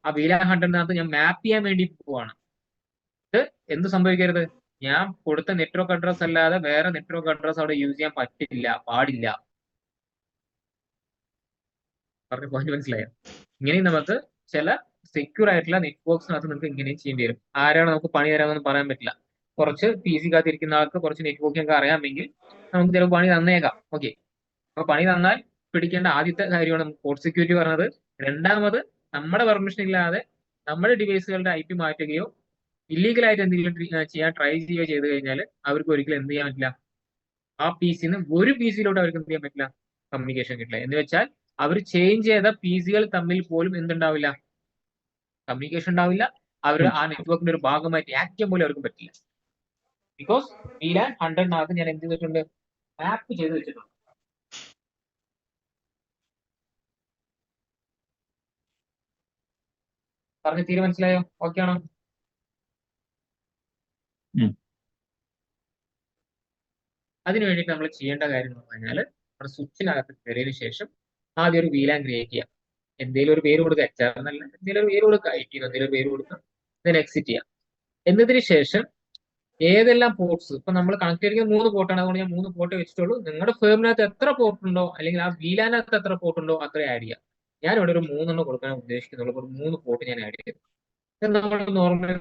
ആ VLAN 100-നകത്ത് ഞാൻ മാപ്പ് ചെയ്യാൻ വേണ്ടി പോവാണ്. ഇത് എന്ത് സംഭവിക്കരുത്? ഞാൻ കൊടുത്ത നെറ്റ്വർക്ക് അഡ്രസ് അല്ലാതെ വേറെ നെറ്റ്വർക്ക് അഡ്രസ് അവിടെ യൂസ് ചെയ്യാൻ പറ്റില്ല, പാടില്ല. പറഞ്ഞ പോയിന്റ് മനസ്സിലായോ? ഇങ്ങനെ നമുക്ക് ചില സെക്യൂർ ആയിട്ടുള്ള നെറ്റ്വർക്സിനകത്ത് നിങ്ങൾക്ക് ഇങ്ങനെയും ചെയ്യേണ്ടി വരും. ആരാണ് നമുക്ക് പണി തരാമെന്ന് പറയാൻ പറ്റില്ല. കുറച്ച് PC കാത്തിരിക്കുന്ന ആൾക്ക് കുറച്ച് നെറ്റ്വർക്കിംഗ് ഒക്കെ അറിയാമെങ്കിൽ നമുക്ക് ചിലപ്പോൾ പണി തന്നേക്കാം. ഓക്കെ. അപ്പൊ പണി തന്നാൽ പിടിക്കേണ്ട ആദ്യത്തെ കാര്യമാണ് നമുക്ക് പോർട്ട് സെക്യൂരിറ്റി പറഞ്ഞത്. രണ്ടാമത്, നമ്മുടെ പെർമിഷൻ ഇല്ലാതെ നമ്മുടെ ഡിവൈസുകളുടെ IP മാറ്റുകയോ ഇല്ലീഗലായിട്ട് എന്തെങ്കിലും ചെയ്യാൻ ട്രൈ ചെയ്യുകയോ ചെയ്ത് കഴിഞ്ഞാൽ അവർക്ക് ഒരിക്കലും എന്ത് ചെയ്യാൻ പറ്റില്ല? ആ PC-ന്ന് ഒരു PC-ലോട്ട് അവർക്ക് എന്ത് ചെയ്യാൻ പറ്റില്ല? കമ്മ്യൂണിക്കേഷൻ കിട്ടില്ല. എന്ന് വെച്ചാൽ അവർ ചേഞ്ച് ചെയ്ത PC-കൾ തമ്മിൽ പോലും എന്തുണ്ടാവില്ല? കമ്മ്യൂണിക്കേഷൻ ഉണ്ടാവില്ല. അവർ ആ നെറ്റ്വർക്കിന്റെ ഒരു ഭാഗമായിട്ട് ആക്ട് ചെയ്യാൻ പോലും അവർക്ക് പറ്റില്ല. ബിക്കോസ് VLAN 100-നകത്ത് ഞാൻ എന്ത് ചെയ്തിട്ടുണ്ട്? മാപ്പ് ചെയ്ത് വെച്ചിട്ടുണ്ട്. പറഞ്ഞ തീരെ മനസ്സിലായോ? ഓക്കെ ആണോ? അതിന് വേണ്ടിയിട്ട് നമ്മൾ ചെയ്യേണ്ട കാര്യം എന്ന് പറഞ്ഞാൽ നമ്മുടെ സ്വിച്ചിനകത്ത് കയറിയതിനു ശേഷം ആദ്യം ഒരു VLAN ക്രിയേറ്റ് ചെയ്യാം. എന്തെങ്കിലും ഒരു പേര് കൊടുക്കുക, HR എന്നല്ല, എന്തെങ്കിലും ഒരു പേര് കൊടുക്കുക, IT എന്തെങ്കിലും ഒരു പേര് കൊടുക്കുക, then എക്സിറ്റ് ചെയ്യാം. എന്നതിന് ശേഷം ഏതെല്ലാം പോർട്സ്, ഇപ്പൊ നമ്മൾ കണക്ട് ചെയ്തിരിക്കുന്ന 3 പോർട്ടാണ്, അതുകൊണ്ട് ഞാൻ 3 പോർട്ട് വെച്ചിട്ടുള്ളൂ. നിങ്ങളുടെ ഫേമിനകത്ത് എത്ര പോർട്ട് ഉണ്ടോ അല്ലെങ്കിൽ ആ VLAN-നകത്ത് എത്ര പോർട്ട് ഉണ്ടോ അത്ര ആഡ് ചെയ്യാം. ഞാൻ ഇവിടെ ഒരു 3 കൊടുക്കാൻ ഉദ്ദേശിക്കുന്നുള്ളൂ. ഒരു 3 പോർട്ട് ഞാൻ ആഡ് ചെയ്തു. നമ്മൾ normal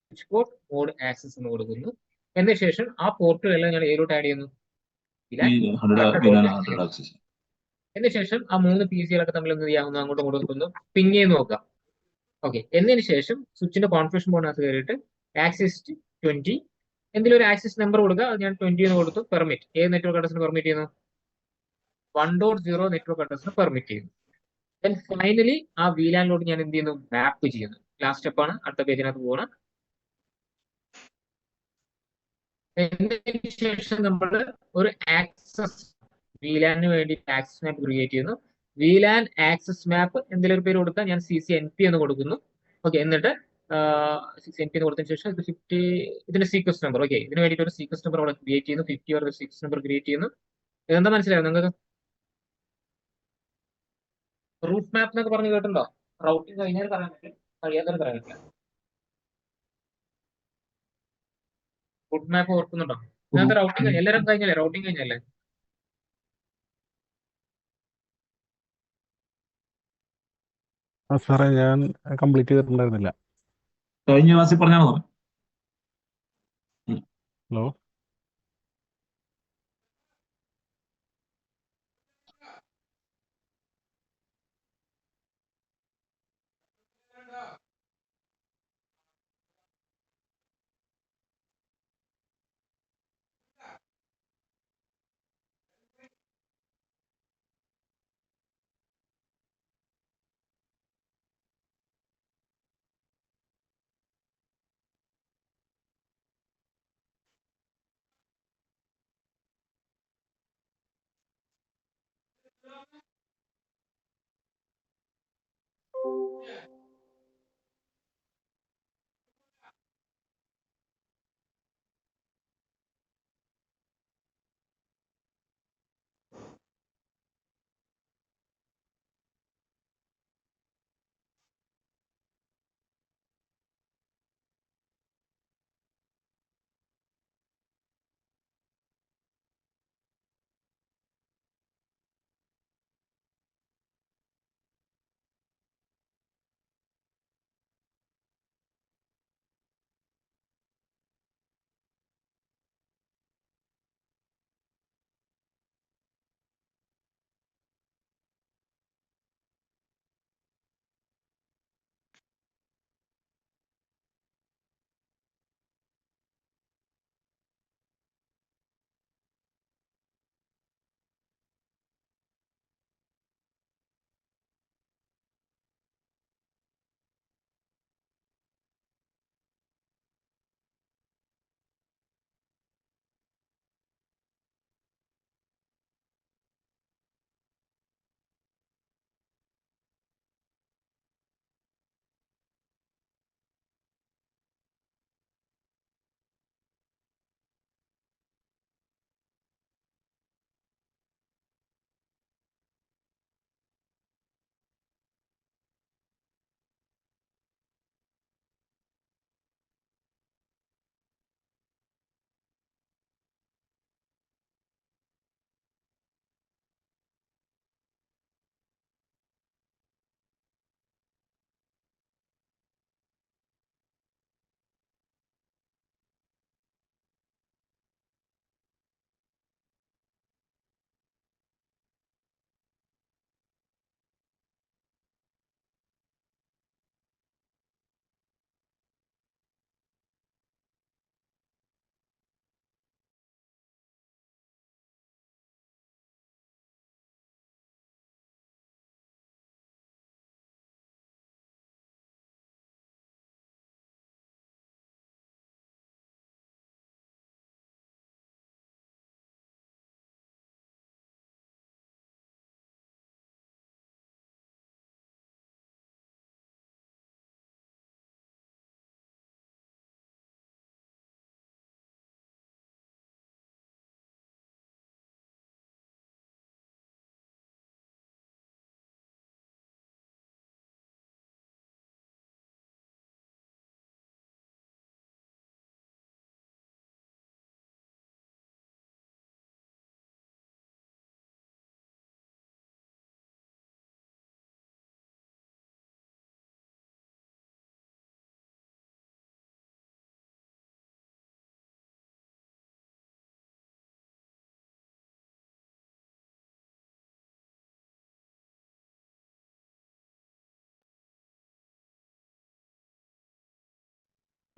switch port mode access എന്ന് കൊടുക്കുന്നു. എന്നതിന് ശേഷം ആ പോർട്ടുകളെല്ലാം ഞാൻ ഏതിലോട്ട് ആഡ് ചെയ്യുന്നു? എന്നതിന് ശേഷം ആ 3 PC-കളൊക്കെ തമ്മിൽ എന്ത് ചെയ്യാവുന്ന അങ്ങോട്ടും ഇങ്ങോട്ടും ഒന്ന് പിങ് ചെയ്ത് നോക്കാം. ഓക്കെ. എന്നതിന് ശേഷം സ്വിച്ചിന്റെ കോൺഫിഗറേഷൻ ബോർഡിനകത്ത് കയറിയിട്ട് ആക്സസ് 20 എന്തെങ്കിലും ഒരു ആക്സസ് നമ്പർ കൊടുക്കുക. അത് ഞാൻ 20 എന്ന് കൊടുത്തു. പെർമിറ്റ് ഏത് നെറ്റ്വർക്ക് അഡ്രസ്സിന് പെർമിറ്റ് ചെയ്യുന്നു? 1.0 നെറ്റ്വർക്ക് അഡ്രസ്സിന് പെർമിറ്റ് ചെയ്യുന്നു. ദെൻ ഫൈനലി ആ VLAN-ലോട്ട് ഞാൻ എന്ത് ചെയ്യുന്നു? മാപ്പ് ചെയ്യുന്നു. ലാസ്റ്റ് സ്റ്റെപ്പാണ്. അടുത്ത പേജിനകത്ത് പോകണം. എന്നതിന് ശേഷം നമ്മൾ ഒരു ആക്സസ് VLAN-ന് വേണ്ടി ആക്സസ് മാപ്പ് ക്രിയേറ്റ് ചെയ്യുന്നു. VLAN ആക്സസ് മാപ്പ് എന്തെങ്കിലും ഒരു പേര് കൊടുത്താൽ ഞാൻ CCNP എന്ന് കൊടുക്കുന്നു. ഓക്കെ. എന്നിട്ട് 6NP എന്ന് കൊടുത്തതിന് ശേഷം ഇത് 50 ഇതിന്റെ സീക്വൻസ് നമ്പർ. ഓക്കെ. ഇതിന് വേണ്ടിയിട്ട് ഒരു സീക്വൻസ് നമ്പർ അവിടെ ക്രിയേറ്റ് ചെയ്യുന്നു. 50 ഒരു സീക്വൻസ് നമ്പർ ക്രിയേറ്റ് ചെയ്യുന്നു. ഇതെന്താ മനസ്സിലായോ നിങ്ങൾക്ക്? റൂട്ട് മാപ്പ് എന്നൊക്കെ പറഞ്ഞ് കേട്ടിട്ടുണ്ടോ? റൗട്ടിങ് കഴിഞ്ഞാൽ പറയാൻ പറ്റും, കഴിയാത്തവർ പറയാൻ പറ്റില്ല. റൂട്ട് മാപ്പ് ഓർക്കുന്നുണ്ടോ? ഇതിനകത്ത് റൗട്ടിങ് കഴിഞ്ഞ എല്ലാവരും കഴിഞ്ഞല്ലേ? റൗട്ടിങ് കഴിഞ്ഞല്ലേ? ആ സാറേ ഞാൻ കംപ്ലീറ്റ് ചെയ്തിട്ടുണ്ടായിരുന്നില്ല. കഴിഞ്ഞ ക്ലാസ്സിൽ പറഞ്ഞാണോ? ഹലോ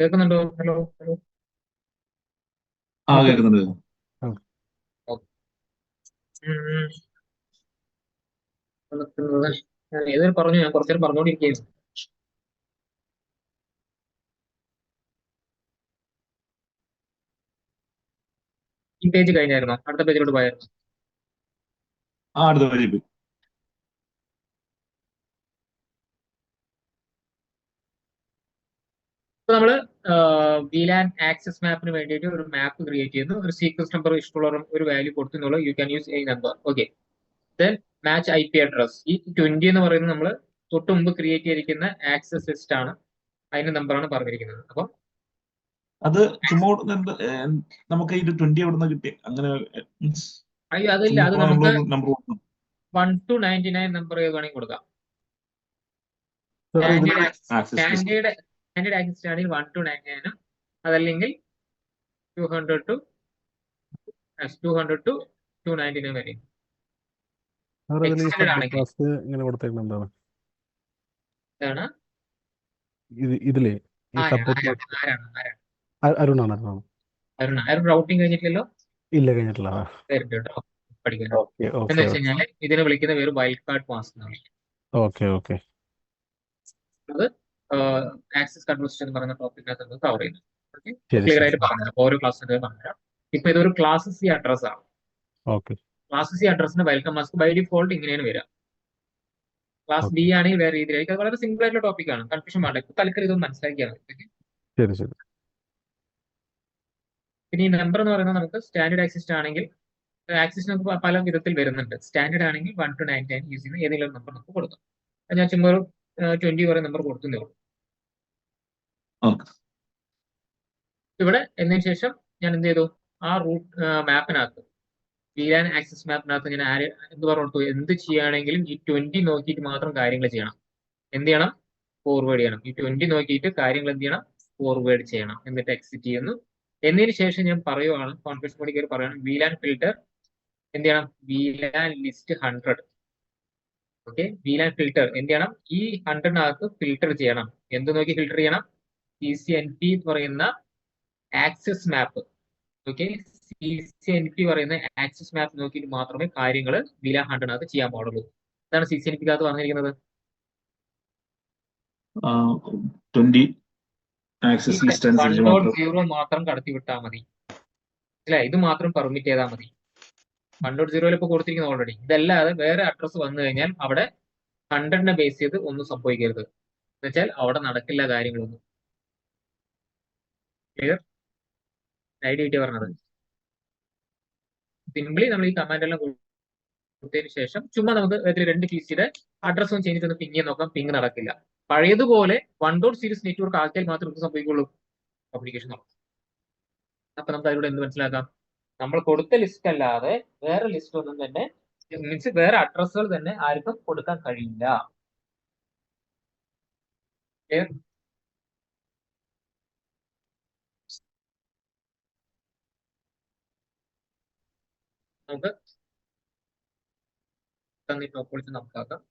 കേൾക്കുന്നുണ്ടോ? Hello hello. ആ ഓക്കെ. കേൾക്കുന്നുണ്ട്. ഞാൻ ഏതൊരു പറഞ്ഞു, ഞാൻ കുറച്ചു നേരം പറഞ്ഞുകൊണ്ടിരിക്കുകയായിരുന്നു. ഈ പേജ് കഴിഞ്ഞായിരുന്നോ? അടുത്ത പേജിലോട്ട് പോയായിരുന്നു. അടുത്ത വഴി പോയി. ഇപ്പൊ നമ്മള് VLAN ആക്സസ് മാപ്പിന് വേണ്ടിയിട്ട് ഒരു മാപ്പ് ക്രിയേറ്റ് ചെയ്യുന്നു. ഒരു സീക്വൻസ് നമ്പർ ഇഷ്ടമുള്ള ഒരു വാല്യൂ കൊടുത്തുന്നുള്ള you can use a number. Okay. Then match IP address. ഈ 20 എന്ന് പറയുന്നത് നമ്മൾ തൊട്ട് മുമ്പ് ക്രിയേറ്റ് ചെയ്തിരിക്കുന്ന ആക്സസ് ലിസ്റ്റ് ആണ്. അതിന്റെ നമ്പറാണ് പറഞ്ഞിരിക്കുന്നത്. അപ്പം അത് ചുമ്മാ നമുക്ക് ഇത് 20 എവിടെ നിന്ന് കിട്ടി? അങ്ങനെ means അതില്ല, അത് ചുമ്മാ നമുക്ക് നമ്പർ കൊടുക്കും. 1 to 99 നമ്പർ ഏത് വേണമെങ്കിൽ കൊടുക്കാം. സാറേ ഇതിൽ ആക്സസ് ലിസ്റ്റ്. സ്റ്റാൻഡേർഡ് ആക്സസ് ആണെങ്കിൽ 1 to 99 അതല്ലെങ്കിൽ 200 to 299 വരെ. സാറേ ഇതിൽ ഈ എക്സ്റ്റൻഡ് സബ് ആണെങ്കിൽ ക്ലാസ് ഇങ്ങനെ കൊടുത്തേക്കുന്നത് എന്താണ്? ഇതാണ് ഇതിലേ ഈ സബ് ക്ലാസ് അരുണാണ്. അരുൺ റൗട്ടിങ് കഴിഞ്ഞിട്ടില്ലല്ലോ. ഇല്ല, കഴിഞ്ഞിട്ടില്ല. കേട്ടോ പഠിക്കാൻ. ഓക്കെ എന്ന് ഓക്കെ വെച്ച് കഴിഞ്ഞാൽ ഇതിനെ വിളിക്കുന്ന പേര് വൈൽഡ് കാർഡ് പാസ് എന്നാണ്. Okay okay. അത് ആക്സസ് കൺട്രോൾ സിസ്റ്റം എന്ന് പറയുന്ന ടോപ്പിക്കിനകത്ത് നമുക്ക് കവർ ചെയ്യുന്നത്. ഓക്കെ, ശരി ക്ലിയർ ശരി. ആയിട്ട് പറഞ്ഞുതരാം. ഓരോ ക്ലാസ്സിന്റെ പറഞ്ഞുതരാം. ഇപ്പൊ ഇതൊരു ക്ലാസ് C അഡ്രസ് ആണ്. ഓക്കെ ക്ലാസ് C അഡ്രസ്സിന് വെൽക്കം മാസ്ക് ബൈ ഡിഫോൾട്ട് ഇങ്ങനെയാണ് വരിക. Class B okay. ആണെങ്കിൽ വേറെ രീതിയിലായിരിക്കും. അത് വളരെ സിമ്പിൾ ആയിട്ടുള്ള ടോപ്പിക്കാണ്, കൺഫ്യൂഷൻ വേണ്ട. ഇപ്പൊ തൽക്കാലം ഇതൊന്നും മനസ്സിലാക്കിയാണ്. ശരി ശരി. പിന്നെ ഈ നമ്പർ എന്ന് പറയുന്നത് നമുക്ക് സ്റ്റാൻഡേർഡ് ആക്സിസ്റ്റ് ആണെങ്കിൽ ആക്സിസ് നമുക്ക് പല വിധത്തിൽ വരുന്നുണ്ട്. സ്റ്റാൻഡേർഡ് ആണെങ്കിൽ 1 to 99 യൂസ് ചെയ്യുന്ന ഏതെങ്കിലും നമ്പർ നമുക്ക് കൊടുക്കാം. അത് ഞാൻ ചുമ്മാ ഒരു 20 വരെ നമ്പർ കൊടുക്കുന്നേ ഉള്ളൂ. ഓക്കെ. ഇവിടെ എന്നതിന് ശേഷം ഞാൻ എന്ത് ചെയ്തു, ആ റൂട്ട് മാപ്പിനകത്ത് VLAN ആക്സസ് മാപ്പിനകത്ത് ഞാൻ എന്ത് പറഞ്ഞു, എന്ത് ചെയ്യുകയാണെങ്കിലും ഈ 20 നോക്കിയിട്ട് മാത്രം കാര്യങ്ങൾ ചെയ്യണം. എന്ത് ചെയ്യണം? ഫോർവേഡ് ചെയ്യണം. ഈ 20 നോക്കിയിട്ട് കാര്യങ്ങൾ എന്ത് ചെയ്യണം? ഫോർവേഡ് ചെയ്യണം. എന്നിട്ട് എക്സിറ്റ് ചെയ്യുന്നു. എന്നതിന് ശേഷം ഞാൻ പറയുവാണ്, കോൺഫിഗറേഷൻ മോഡിൽ കയറി പറയുകയാണ് VLAN ഫിൽറ്റർ എന്ത് ചെയ്യണം? VLAN list 100. Okay, VLAN filter എന്ത് ചെയ്യണം? ഈ 100-നകത്ത് ഫിൽറ്റർ ചെയ്യണം. എന്ത് നോക്കി ഫിൽറ്റർ ചെയ്യണം? CCNP എന്ന് പറയുന്ന ആക്സസ് മാപ്പ്. ഓക്കെ, CCNP പറയുന്ന ആക്സസ് മാപ്പ് നോക്കിയിട്ട് മാത്രമേ കാര്യങ്ങൾ VLAN 100-നകത്ത് ചെയ്യാൻ പാടുള്ളൂ. ഇതാണ് CCNP-കകത്ത് പറഞ്ഞിരിക്കുന്നത്. 20 ആക്സസ് ലിസ്റ്റ് അനുസരിച്ച് മാത്രം 1.0 മാത്രം കടത്തി വിട്ടാൽ മതി. അല്ലെ, ഇത് മാത്രം പെർമിറ്റ് ചെയ്താൽ മതി. 1.0 ഇപ്പൊ കൊടുത്തിരിക്കുന്നത് ഓൾറെഡി. ഇതല്ലാതെ വേറെ അഡ്രസ് വന്നു കഴിഞ്ഞാൽ അവിടെ 100-നെ ബേസ് ചെയ്ത് ഒന്നും സംഭവിക്കരുത്. എന്നുവെച്ചാൽ അവിടെ നടക്കില്ല കാര്യങ്ങളൊന്നും. ക്ലിയർ? ഐഡിയ കിട്ടിയ പറഞ്ഞത്. സിംപ്ലി നമ്മൾ ഈ കമാൻഡ് എല്ലാം കൊടുത്തതിന് ശേഷം ചുമ്മാ നമുക്ക് 2 കീസിയുടെ അഡ്രസ് ഒന്ന് ചേഞ്ച് ചെയ്ത് പിങ് ചെയ്യാൻ നോക്കാം. പിങ് നടക്കില്ല. പഴയതുപോലെ 1. സീരീസ് നെറ്റ്വർക്ക് ആക്കിയാൽ മാത്രം എന്ത് സംഭവിക്കുള്ളൂ? കമ്മ്യൂണിക്കേഷൻ നടക്കും. അപ്പൊ നമുക്ക് അതിലൂടെ എന്ത് മനസ്സിലാക്കാം? നമ്മൾ കൊടുത്ത ലിസ്റ്റ് അല്ലാതെ വേറെ ലിസ്റ്റ് ഒന്നും തന്നെ, മീൻസ് വേറെ അഡ്രസ്സുകൾ തന്നെ ആർക്കും കൊടുക്കാൻ കഴിയില്ല. നമുക്ക് ടോപ്പോളജി നമുക്കാക്കാം.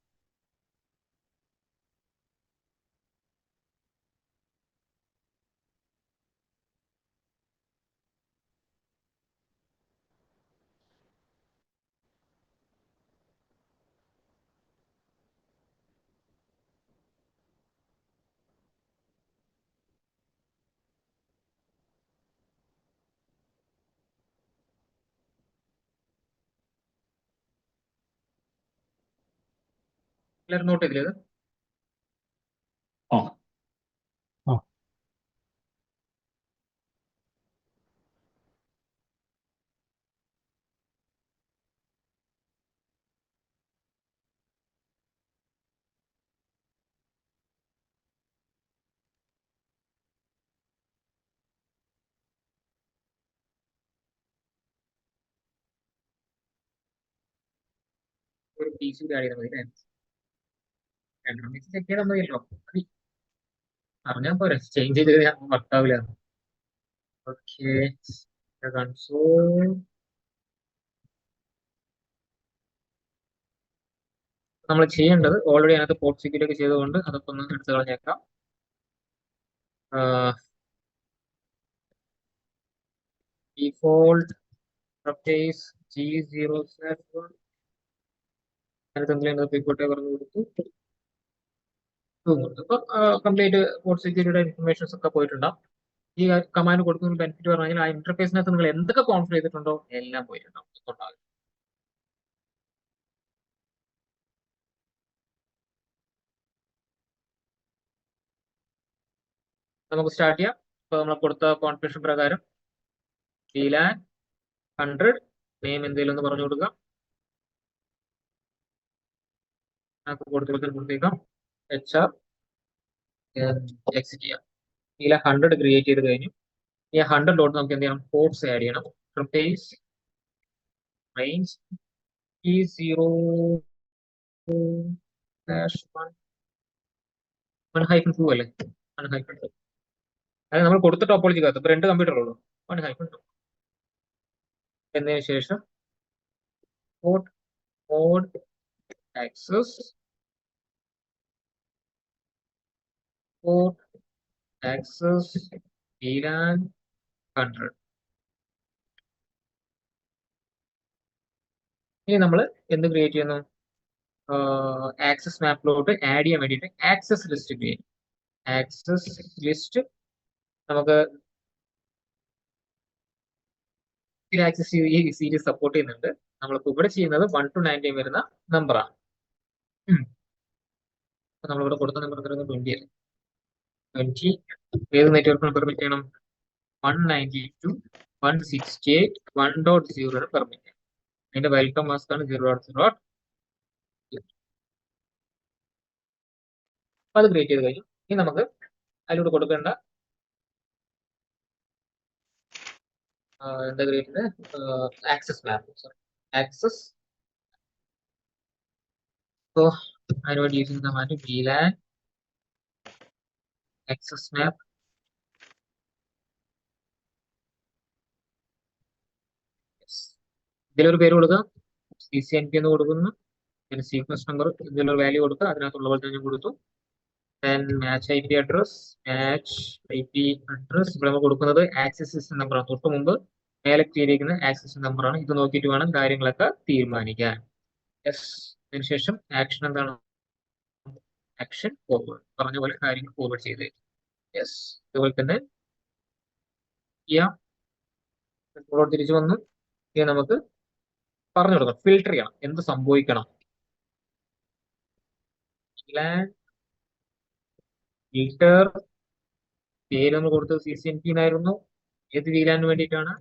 എല്ലാവരും നോട്ട് ചെയ്തില്ലേ? ആ ആ ഒരു PC ആഡ് ചെയ്താൽ മതി. രണ്ടെണ്ണം വെച്ച് ചെക്ക് ചെയ്താൽ മതിയല്ലോ. അറിഞ്ഞാൽ പോരെ, ചേഞ്ച് ചെയ്ത് വർക്കാവില്ല. ഓക്കെ, കൺസോൾ നമ്മൾ ചെയ്യേണ്ടത് ഓൾറെഡി അതിനകത്ത് പോർട്ട് സെക്യൂരിറ്റി ഒക്കെ ചെയ്തുകൊണ്ട് അതൊക്കെ ഒന്ന് എടുത്ത് കളഞ്ഞേക്കാം. ഡിഫോൾട്ട് പ്രൊപ്പേസ് G0/1 അതിനകത്ത് എന്തെങ്കിലും പോയിക്കോട്ടെ പറഞ്ഞു കൊടുത്തു. അപ്പൊ കംപ്ലീറ്റ് പോർട്ട് സെക്യൂരിറ്റിയുടെ ഇൻഫർമേഷൻസ് ഒക്കെ പോയിട്ടുണ്ടാവും. ഈ കമാൻഡ് കൊടുക്കുന്ന ബെനിഫിറ്റ് പറഞ്ഞു കഴിഞ്ഞാൽ ആ ഇന്റർഫേസിനകത്ത് നിങ്ങൾ എന്തൊക്കെ കോൺഫിഗർ ചെയ്തിട്ടുണ്ടോ എല്ലാം പോയിട്ടുണ്ടാവും. നമുക്ക് സ്റ്റാർട്ട് ചെയ്യാം. ഇപ്പൊ നമ്മൾ കൊടുത്ത കോൺഫിഗറേഷൻ പ്രകാരം VLAN 100 നെയിം എന്തെങ്കിലും ഒന്ന് പറഞ്ഞു കൊടുക്കാം. കൊടുത്തേക്കാം HR എക്സിറ്റ് ചെയ്യാം. VLAN 100 ക്രിയേറ്റ് ചെയ്ത് കഴിഞ്ഞു. ഈ 100 ലോട്ട് നമുക്ക് എന്ത് ചെയ്യണം? പോർട്ട്സ് ആഡ് ചെയ്യണം. പ്രൊപ്പേസ് റേഞ്ച് G0/1-2 അല്ലേ? 1-2 അത് നമ്മൾ കൊടുത്ത ടോപ്പോളജിക്കകത്ത് ഇപ്പൊ 2 കമ്പ്യൂട്ടർ ഉള്ളൂ. 1-2 എന്നതിന് ശേഷം പോർട്ട് മോഡ് ആക്സസ് VLAN 100. ഇനി നമ്മൾ എന്ത് ക്രിയേറ്റ് ചെയ്യുന്നു? ആക്സസ് മാപ്പിലോട്ട് ആഡ് ചെയ്യാൻ വേണ്ടിയിട്ട് access list create. Access list നമുക്ക് ആക്സസ് ഈ സീരീസ് സപ്പോർട്ട് ചെയ്യുന്നുണ്ട്. നമ്മളിപ്പോൾ ഇവിടെ ചെയ്യുന്നത് 1 to 19 വരുന്ന നമ്പറാണ്. നമ്മളിവിടെ കൊടുത്ത നമ്പർ 20 അല്ലേ? 20 ഏത് നെറ്റ്വർക്കിന് പെർമിറ്റ് ചെയ്യണം? 192.168.1.0 പെർമിറ്റ് ചെയ്യണം. അതിന്റെ വെൽക്കം മാസ്ക് ആണ് 0.0. അത് ക്രിയേറ്റ് ചെയ്ത് കഴിഞ്ഞു. ഇനി നമുക്ക് അതിലൂടെ കൊടുക്കേണ്ട എന്താ ക്രിയേറ്റ് ആക്സസ് മാപ്പ്. ആക്സസ് അതിനുവേണ്ടി യൂസ് ചെയ്യുന്ന കമാൻഡ് VLAN ആക്സസ് മാപ്പ് ഇതിലൊരു പേര് കൊടുക്കുക. CCNP എന്ന് കൊടുക്കുന്നു. പിന്നെ സീക്വൻസ് നമ്പർ ഇതിലൊരു വാല്യൂ കൊടുക്കുക. അതിനകത്തുള്ള പോലെ തന്നെ കൊടുത്തു. മാച്ച് IP അഡ്രസ് ഇവിടെ നമ്മൾ കൊടുക്കുന്നത് ആക്സസ് സിസ്റ്റം നമ്പറാണ്. തൊട്ട് മുമ്പ് മേലെ ചെയ്തിരിക്കുന്ന ആക്സസ് നമ്പറാണ്. ഇത് നോക്കിയിട്ട് വേണം കാര്യങ്ങളൊക്കെ തീരുമാനിക്കാൻ. അതിനുശേഷം ആക്ഷൻ എന്താണ്? Action forward. പറഞ്ഞ പോലെ കാര്യങ്ങൾ ഫോർവേഡ് ചെയ്ത് ഇതുപോലെ തന്നെ ചെയ്യാം. തിരിച്ചു വന്നു. ഇനി നമുക്ക് പറഞ്ഞു കൊടുക്കണം. ഫിൽട്ടർ ചെയ്യണം. എന്ത് സംഭവിക്കണം? ഫിൽട്ടർ പേര് നമ്മൾ കൊടുത്തത് CCNP എന്നായിരുന്നു. ഏത് VLAN വേണ്ടിയിട്ടാണ്?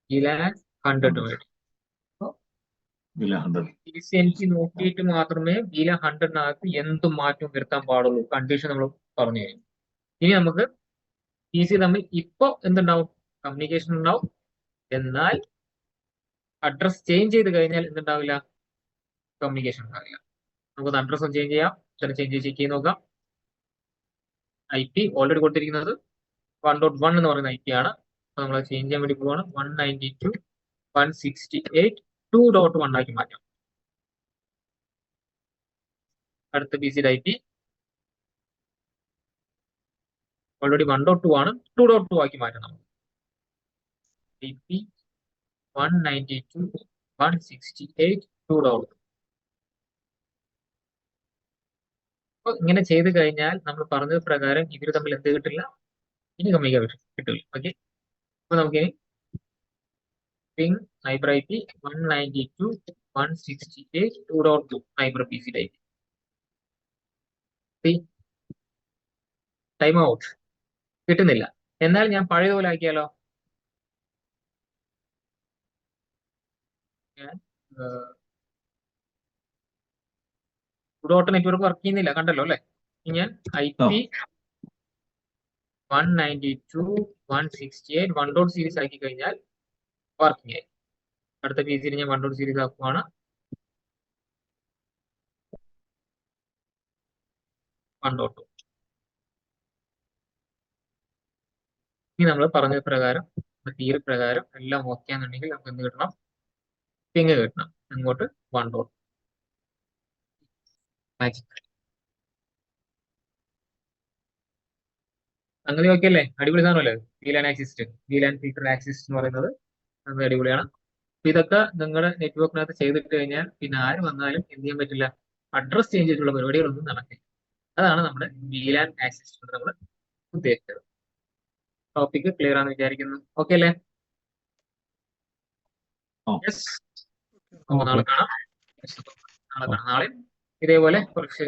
VLAN 100 വേണ്ടി. CCNP നോക്കിയിട്ട് മാത്രമേ VLAN 100-നകത്ത് എന്ത് മാറ്റവും വരുത്താൻ പാടുള്ളൂ. കണ്ടീഷൻ നമ്മൾ പറഞ്ഞു കഴിഞ്ഞു. ഇനി നമുക്ക് PC തമ്മിൽ ഇപ്പൊ എന്തുണ്ടാവും? കമ്മ്യൂണിക്കേഷൻ ഉണ്ടാവും. എന്നാൽ അഡ്രസ് ചേഞ്ച് ചെയ്ത് കഴിഞ്ഞാൽ എന്തുണ്ടാവില്ല? കമ്മ്യൂണിക്കേഷൻ ഉണ്ടാവില്ല. നമുക്ക് അഡ്രസ് ഒന്ന് ചേഞ്ച് ചെയ്യാം. ചേഞ്ച് ചെയ്ത് ചെക്ക് ചെയ്ത് നോക്കാം. IP ഓൾറെഡി കൊടുത്തിരിക്കുന്നത് 1.1 എന്ന് പറയുന്ന IP ആണ്. അപ്പൊ നമ്മൾ ചേഞ്ച് ചെയ്യാൻ വേണ്ടി പോവാണ്. 192.168.2.1 ആക്കി മാറ്റാം. അടുത്ത PCയുടെ IP ഓൾറെഡി 1.2 ആണ്. 2.2 ആക്കി മാറ്റണം. IP 192.168.2.2. അപ്പൊ ഇങ്ങനെ ചെയ്ത് കഴിഞ്ഞാൽ നമ്മൾ പറഞ്ഞത് പ്രകാരം ഇവർ തമ്മിൽ എന്ത് കിട്ടില്ല? ഇനി കമ്മ്യൂണിക്കേഷൻ കിട്ടില്ല. ഓക്കെ. അപ്പൊ നമുക്കിനി പിങ് നൈബർ IP 192.168.2.2 നൈബർ PCയുടെ IP. ടൈം ഔട്ട് കിട്ടുന്നില്ല. എന്നാൽ ഞാൻ പഴയതുപോലെ ആക്കിയാലോ? നെറ്റ്വർക്ക് വർക്ക് ചെയ്യുന്നില്ല. കണ്ടല്ലോ അല്ലെ? ഞാൻ IP 192.168 1. സീരീസ് ആക്കി കഴിഞ്ഞാൽ വർക്കിംഗ് ആയി. അടുത്ത PCയിൽ ഞാൻ 1. സീരീസ് ആക്കുവാണ്. 1.2. ഇനി നമ്മൾ പറഞ്ഞ പ്രകാരം തീരെ പ്രകാരം എല്ലാം ഓക്കെ ആണെന്നുണ്ടെങ്കിൽ നമുക്ക് എന്ത് കിട്ടണം? പിങ് കിട്ടണം. അങ്ങോട്ട് 1.2. മാജിക്. അങ്ങനെ ഓക്കെ അല്ലേ? അടിപൊളി സാധനമല്ലേ? VLAN ആക്സിസ്റ്റ്, VLAN ഫിൽട്ടർ ആക്സിസ്റ്റ് എന്ന് പറയുന്നത് അത് അടിപൊളിയാണ്. അപ്പൊ ഇതൊക്കെ നിങ്ങളുടെ നെറ്റ്വർക്കിനകത്ത് ചെയ്തിട്ട് കഴിഞ്ഞാൽ പിന്നെ ആര് വന്നാലും എന്ത് ചെയ്യാൻ പറ്റില്ല, അഡ്രസ് ചേഞ്ച് ചെയ്തിട്ടുള്ള പരിപാടികളൊന്നും നടക്കില്ല. അതാണ് നമ്മുടെ VLAN ആക്സിസ്റ്റ് കൊണ്ട് നമ്മൾ ഉദ്ദേശിച്ചത്. ടോപ്പിക് ക്ലിയർ ആണെന്ന് വിചാരിക്കുന്നു. ഓക്കെ അല്ലേ? ആ. യെസ്. അപ്പൊ നാളെ ഓക്കെ കാണാം. നാളെ ഇതേപോലെ കുറച്ച്